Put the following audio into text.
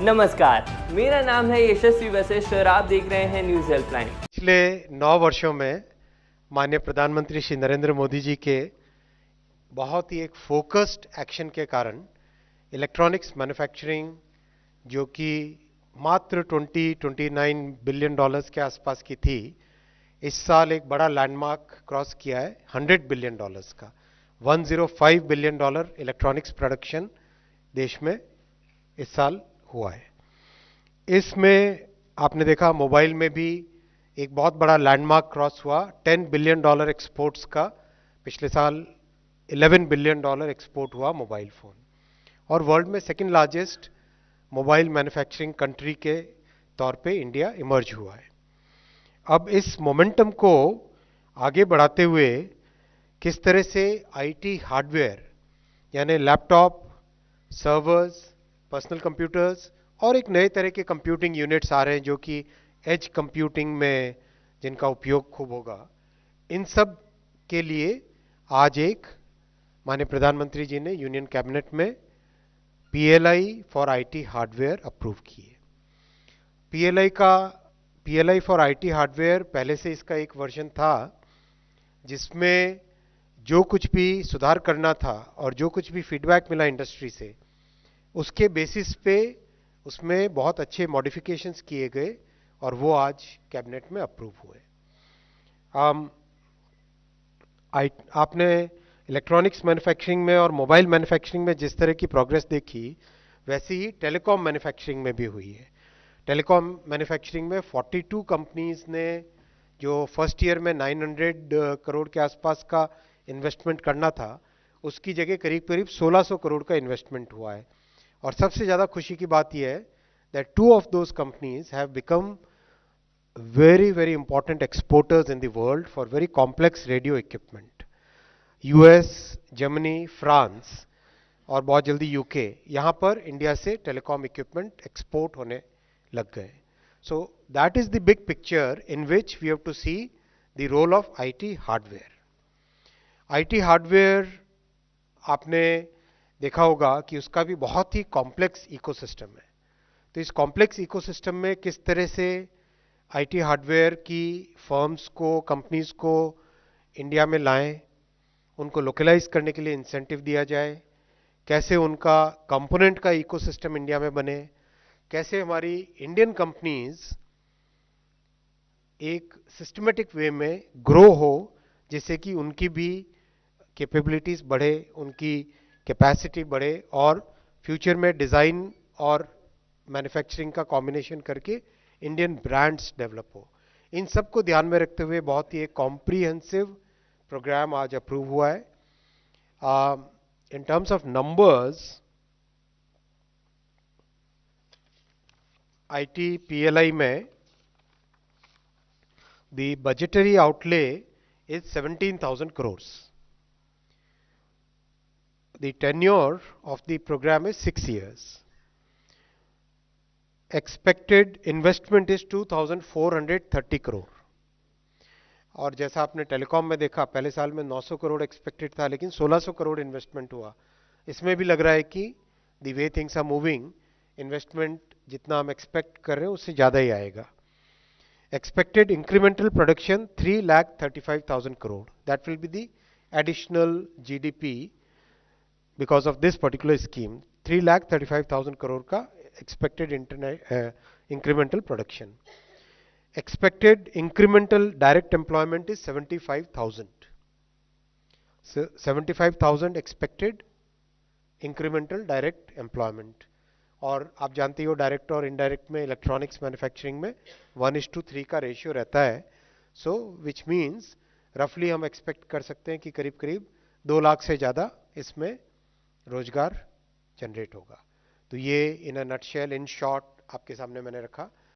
नमस्कार, मेरा नाम है यशस्वी वशिष्ठ और आप देख रहे हैं न्यूज़ हेल्पलाइन। पिछले 9 वर्षों में माननीय प्रधानमंत्री श्री नरेंद्र मोदी जी के बहुत ही एक फोकस्ड एक्शन के कारण इलेक्ट्रॉनिक्स मैन्युफैक्चरिंग, जो कि मात्र 29 बिलियन डॉलर्स के आसपास की थी, इस साल एक बड़ा लैंडमार्क क्रॉस किया है 100 बिलियन डॉलर्स का। 105 बिलियन डॉलर इलेक्ट्रॉनिक्स प्रोडक्शन देश में इस साल हुआ है। इसमें आपने देखा मोबाइल में भी एक बहुत बड़ा लैंडमार्क क्रॉस हुआ, 10 बिलियन डॉलर एक्सपोर्ट्स का। पिछले साल 11 बिलियन डॉलर एक्सपोर्ट हुआ मोबाइल फोन, और वर्ल्ड में second largest mobile manufacturing country के तौर पे इंडिया इमर्ज हुआ है। अब इस मोमेंटम को आगे बढ़ाते हुए किस तरह से आईटी हार्डवेयर यानी लैपटॉप, सर्वर्स, पर्सनल कंप्यूटर्स और एक नए तरह के कंप्यूटिंग यूनिट्स आ रहे हैं जो कि एज कंप्यूटिंग में जिनका उपयोग खूब होगा, इन सब के लिए आज एक माननीय प्रधानमंत्री जी ने यूनियन कैबिनेट में PLI for IT hardware approve किए। पीएलआई फॉर आईटी हार्डवेयर पहले से इसका एक वर्जन था जिसमें जो कुछ भी सुधार करना था और जो कुछ भी फीडबैक मिला इंडस्ट्री से, उसके बेसिस पे उसमें बहुत अच्छे मॉडिफिकेशंस किए गए और वो आज कैबिनेट में अप्रूव हुए। आपने इलेक्ट्रॉनिक्स मैन्युफैक्चरिंग में और मोबाइल मैन्युफैक्चरिंग में जिस तरह की प्रोग्रेस देखी, वैसे ही टेलीकॉम मैन्युफैक्चरिंग में भी हुई है। टेलीकॉम मैन्युफैक्चरिंग में 42 कंपनीज ने जो फर्स्ट ईयर में 900 करोड़ के आसपास का इन्वेस्टमेंट करना था, उसकी जगह करीब करीब 1600 करोड़ का इन्वेस्टमेंट हुआ है। और सबसे ज्यादा खुशी की बात यह है that two of those companies have become very important exporters in the world for very complex radio equipment. US, Germany, France और बहुत जल्दी यूके, यहां पर इंडिया से टेलीकॉम इक्विपमेंट एक्सपोर्ट होने लग गए। So that is the big picture in which we have to see the role of IT hardware. IT hardware आपने देखा होगा कि उसका भी बहुत ही कॉम्प्लेक्स इकोसिस्टम है। तो इस कॉम्प्लेक्स इकोसिस्टम में किस तरह से आईटी हार्डवेयर की फर्म्स को, कंपनीज को इंडिया में लाएं, उनको लोकलाइज करने के लिए इंसेंटिव दिया जाए, कैसे उनका कंपोनेंट का इकोसिस्टम इंडिया में बने, कैसे हमारी इंडियन कंपनीज एक सिस्टमेटिक वे में ग्रो हो, जिससे कि उनकी भी कैपेबिलिटीज बढ़े, उनकी कैपेसिटी बढ़े और फ्यूचर में डिजाइन और मैन्युफैक्चरिंग का कॉम्बिनेशन करके इंडियन ब्रांड्स डेवलप हो। इन सब को ध्यान में रखते हुए बहुत ही एक कॉम्प्रिहेंसिव प्रोग्राम आज अप्रूव हुआ है। In terms of numbers, IT PLI में the budgetary outlay is 17,000 crores. The tenure of the program is 6 years. Expected investment is 2,430 crore. और जैसा आपने टेलीकॉम में देखा, पहले साल में 900 करोड़ एक्सपेक्टेड था, लेकिन 1600 करोड़ इन्वेस्टमेंट हुआ। इसमें भी लग रहा है कि the way things are moving, investment जितना हम एक्सपेक्ट कर रहे हैं उससे ज्यादा ही आएगा। Expected incremental production 3,35,000 crore. That will be the additional GDP because of this particular scheme. 3,35,000 crore का expected incremental production. Expected incremental direct employment is 75,000. So 75,000 expected incremental direct employment. और आप जानते हो डायरेक्ट और इनडायरेक्ट में इलेक्ट्रॉनिक्स मैन्युफैक्चरिंग में 1:3 का ratio रहता है। सो विच मीन्स रफली हम एक्सपेक्ट कर सकते हैं कि करीब करीब 2 लाख से ज़्यादा इसमें रोजगार जनरेट होगा। तो ये इन अ नटशेल, इन शॉर्ट आपके सामने मैंने रखा